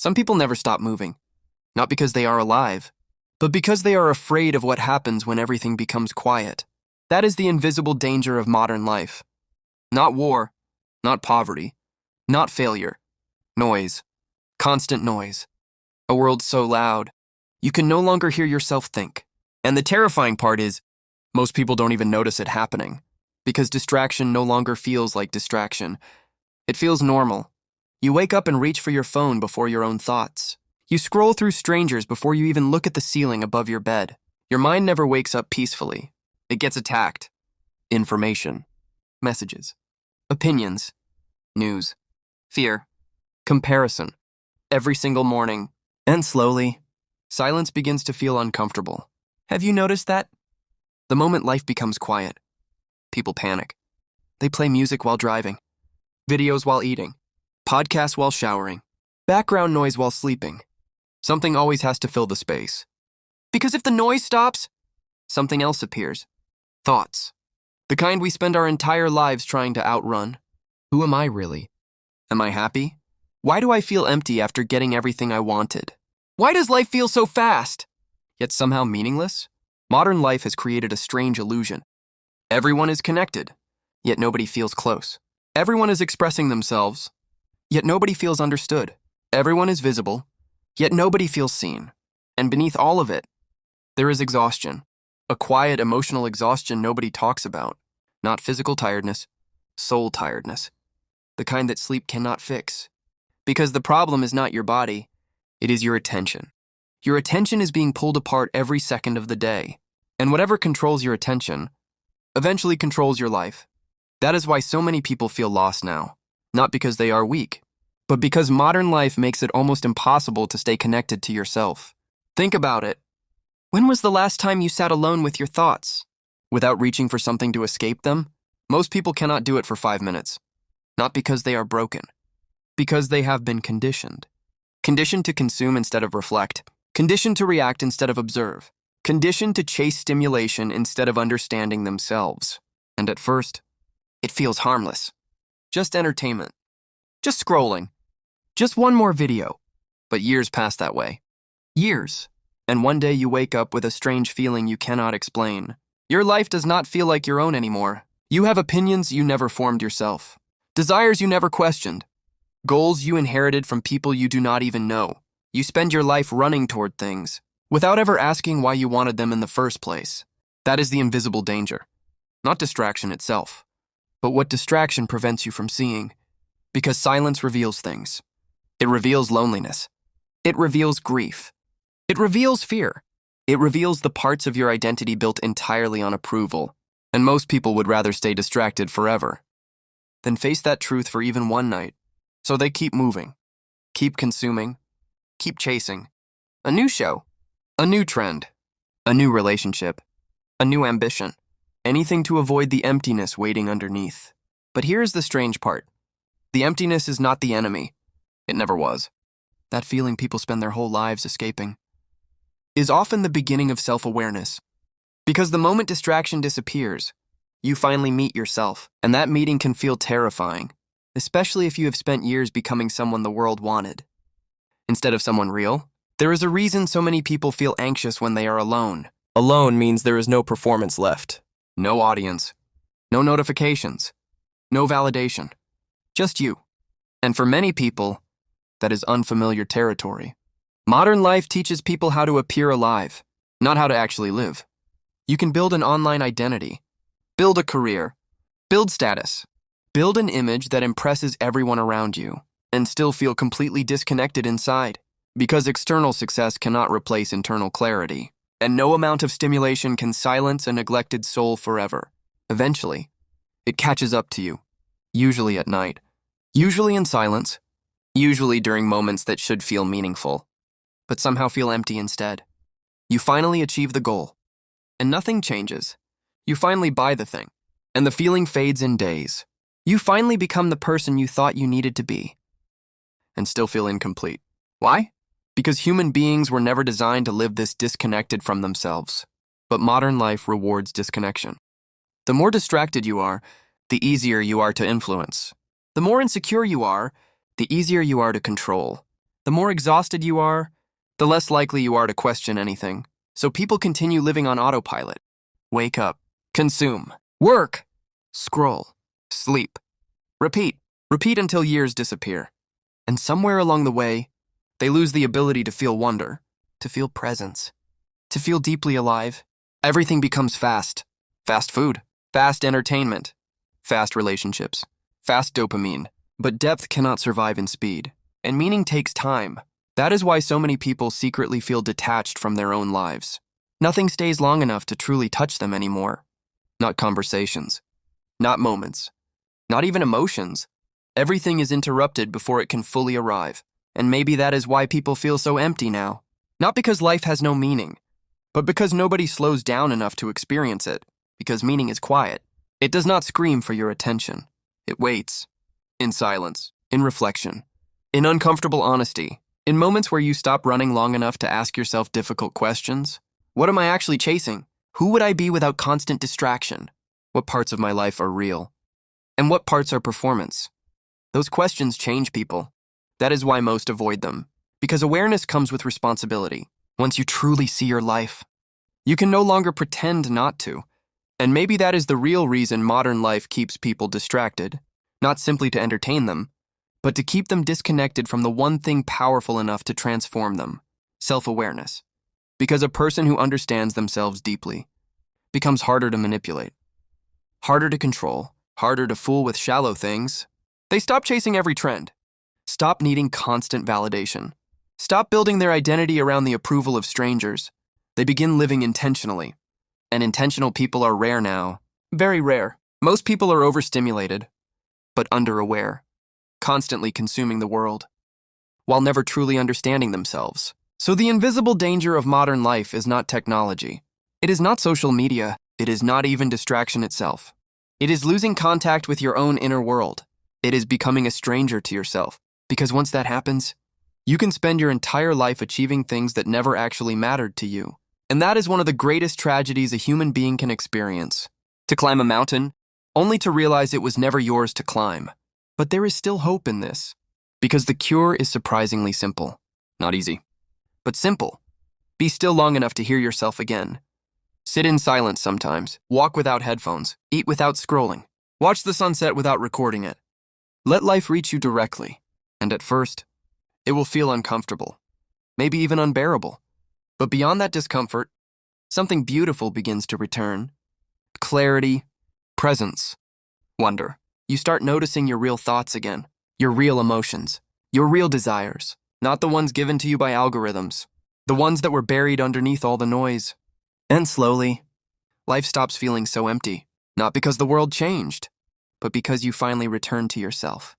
Some people never stop moving, not because they are alive, but because they are afraid of what happens when everything becomes quiet. That is the invisible danger of modern life. Not war, not poverty, not failure. Noise. Constant noise. A world so loud, you can no longer hear yourself think. And the terrifying part is, most people don't even notice it happening, because distraction no longer feels like distraction. It feels normal. You wake up and reach for your phone before your own thoughts. You scroll through strangers before you even look at the ceiling above your bed. Your mind never wakes up peacefully. It gets attacked. Information. Messages. Opinions. News. Fear. Comparison. Every single morning. And slowly, silence begins to feel uncomfortable. Have you noticed that? The moment life becomes quiet, people panic. They play music while driving, videos while eating, podcasts while showering, background noise while sleeping. Something always has to fill the space. Because if the noise stops, something else appears. Thoughts. The kind we spend our entire lives trying to outrun. Who am I really? Am I happy? Why do I feel empty after getting everything I wanted? Why does life feel so fast, yet somehow meaningless? Modern life has created a strange illusion. Everyone is connected, yet nobody feels close. Everyone is expressing themselves, yet nobody feels understood. Everyone is visible, yet nobody feels seen. And beneath all of it, there is exhaustion. A quiet, emotional exhaustion nobody talks about. Not physical tiredness, soul tiredness. The kind that sleep cannot fix. Because the problem is not your body, it is your attention. Your attention is being pulled apart every second of the day. And whatever controls your attention eventually controls your life. That is why so many people feel lost now. Not because they are weak, but because modern life makes it almost impossible to stay connected to yourself. Think about it. When was the last time you sat alone with your thoughts, without reaching for something to escape them? Most people cannot do it for 5 minutes. Not because they are broken, because they have been conditioned. Conditioned to consume instead of reflect. Conditioned to react instead of observe. Conditioned to chase stimulation instead of understanding themselves. And at first, it feels harmless. Just entertainment. Just scrolling. Just one more video. But years pass that way. Years. And one day you wake up with a strange feeling you cannot explain. Your life does not feel like your own anymore. You have opinions you never formed yourself. Desires you never questioned. Goals you inherited from people you do not even know. You spend your life running toward things, without ever asking why you wanted them in the first place. That is the invisible danger. Not distraction itself, but what distraction prevents you from seeing. Because silence reveals things. It reveals loneliness. It reveals grief. It reveals fear. It reveals the parts of your identity built entirely on approval. And most people would rather stay distracted forever than face that truth for even one night. So they keep moving, keep consuming, keep chasing. A new show, a new trend, a new relationship, a new ambition. Anything to avoid the emptiness waiting underneath. But here's the strange part. The emptiness is not the enemy. It never was. That feeling people spend their whole lives escaping is often the beginning of self-awareness. Because the moment distraction disappears, you finally meet yourself, and that meeting can feel terrifying, especially if you have spent years becoming someone the world wanted, instead of someone real. There is a reason so many people feel anxious when they are alone. Alone means there is no performance left, no audience, no notifications, no validation, just you. And for many people, that is unfamiliar territory. Modern life teaches people how to appear alive, not how to actually live. You can build an online identity, build a career, build status, build an image that impresses everyone around you, and still feel completely disconnected inside. Because external success cannot replace internal clarity, and no amount of stimulation can silence a neglected soul forever. Eventually, it catches up to you, usually at night, usually in silence, usually during moments that should feel meaningful, but somehow feel empty instead. You finally achieve the goal, and nothing changes. You finally buy the thing, and the feeling fades in days. You finally become the person you thought you needed to be, and still feel incomplete. Why? Because human beings were never designed to live this disconnected from themselves. But modern life rewards disconnection. The more distracted you are, the easier you are to influence. The more insecure you are, the easier you are to control. The more exhausted you are, the less likely you are to question anything. So people continue living on autopilot. Wake up, consume, work, scroll, sleep, repeat, repeat until years disappear. And somewhere along the way, they lose the ability to feel wonder, to feel presence, to feel deeply alive. Everything becomes fast. Fast food, fast entertainment, fast relationships, fast dopamine. But depth cannot survive in speed, and meaning takes time. That is why so many people secretly feel detached from their own lives. Nothing stays long enough to truly touch them anymore. Not conversations, not moments, not even emotions. Everything is interrupted before it can fully arrive. And maybe that is why people feel so empty now. Not because life has no meaning, but because nobody slows down enough to experience it. Because meaning is quiet. It does not scream for your attention. It waits. In silence, in reflection, in uncomfortable honesty, in moments where you stop running long enough to ask yourself difficult questions. What am I actually chasing? Who would I be without constant distraction? What parts of my life are real? And what parts are performance? Those questions change people. That is why most avoid them. Because awareness comes with responsibility. Once you truly see your life, you can no longer pretend not to. And maybe that is the real reason modern life keeps people distracted. Not simply to entertain them, but to keep them disconnected from the one thing powerful enough to transform them: self-awareness. Because a person who understands themselves deeply becomes harder to manipulate, harder to control, harder to fool with shallow things. They stop chasing every trend, stop needing constant validation, stop building their identity around the approval of strangers. They begin living intentionally. And intentional people are rare now, very rare. Most people are overstimulated, but underaware, constantly consuming the world, while never truly understanding themselves. So the invisible danger of modern life is not technology. It is not social media. It is not even distraction itself. It is losing contact with your own inner world. It is becoming a stranger to yourself. Because once that happens, you can spend your entire life achieving things that never actually mattered to you. And that is one of the greatest tragedies a human being can experience. To climb a mountain, only to realize it was never yours to climb. But there is still hope in this, because the cure is surprisingly simple. Not easy, but simple. Be still long enough to hear yourself again. Sit in silence sometimes, walk without headphones, eat without scrolling, watch the sunset without recording it. Let life reach you directly, and at first, it will feel uncomfortable, maybe even unbearable. But beyond that discomfort, something beautiful begins to return. Clarity, presence, wonder. You start noticing your real thoughts again, your real emotions, your real desires, not the ones given to you by algorithms, the ones that were buried underneath all the noise. And slowly, life stops feeling so empty, not because the world changed, but because you finally return to yourself.